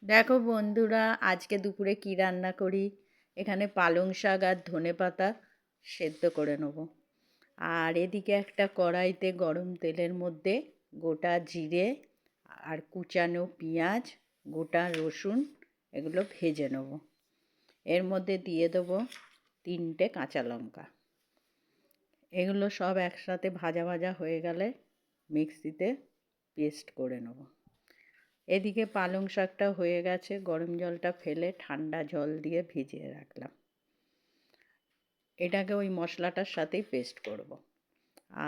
দেখো বন্ধুরা, আজকে দুপুরে কি রান্না করি। এখানে পালং শাক আর ধনেপাতা সেদ্ধ করে নেব। আর এদিকে একটা কড়াইতে গরম তেলের মধ্যে গোটা জিরে আর কুচানো পেঁয়াজ, গোটা রসুন এগুলো ভেজে নেব। এর মধ্যে দিয়ে দেবো 3টে কাঁচা লঙ্কা। এগুলো সব একসাথে ভাজা ভাজা হয়ে গেলে মিক্সিতে পেস্ট করে নেব। এদিকে পালং শাকটা হয়ে গেছে, গরম জলটা ফেলে ঠান্ডা জল দিয়ে ভিজিয়ে রাখলাম। এটাকে ওই মশলাটার সাথেই পেস্ট করব।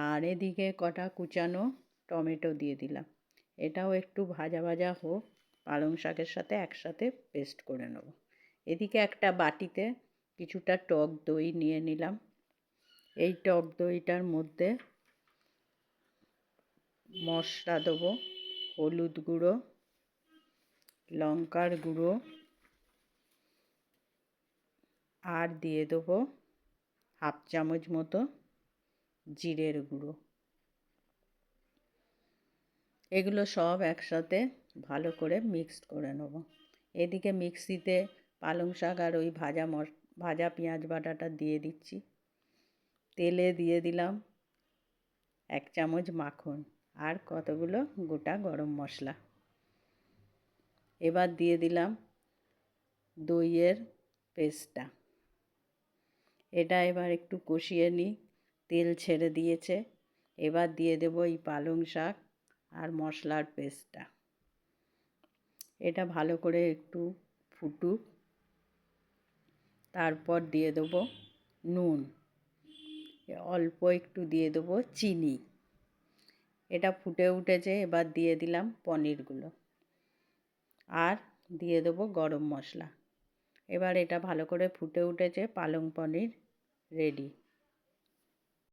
আর এদিকে কটা কুচানো টমেটো দিয়ে দিলাম। এটাও একটু ভাজা ভাজা হোক, পালং শাকের সাথে একসাথে পেস্ট করে নেব। এদিকে একটা বাটিতে কিছুটা টক দই নিয়ে নিলাম। এই টক দইটার মধ্যে মশলা দেবো, হলুদ গুঁড়ো, লঙ্কার গুঁড়ো, আর দিয়ে দেবো 1/2 চামচ মতো জিরের গুঁড়ো। এগুলো সব একসাথে ভালো করে মিক্সড করে নেব। এদিকে মিক্সিতে পালং শাক আর ওই ভাজা পেঁয়াজ বাটাটা দিয়ে দিচ্ছি। তেলে দিয়ে দিলাম 1 চামচ মাখন আর কতগুলো গোটা গরম মশলা। এবার দিয়ে দিলাম দইয়ের পেস্টটা। এটা এবার একটু কষিয়ে নিই। তেল ছেড়ে দিয়েছে। এবার দিয়ে দেবো এই পালং শাক আর মশলার পেস্টটা। এটা ভালো করে একটু ফুটুক। তারপর দিয়ে দেবো নুন, অল্প একটু দিয়ে দেবো চিনি। এটা ফুটে উঠেছে, এবার দিয়ে দিলাম পনিরগুলো আর দিয়ে দেবো গরম মশলা। এবার এটা ভালো করে ফুটে উঠেছে, পালং পনির রেডি।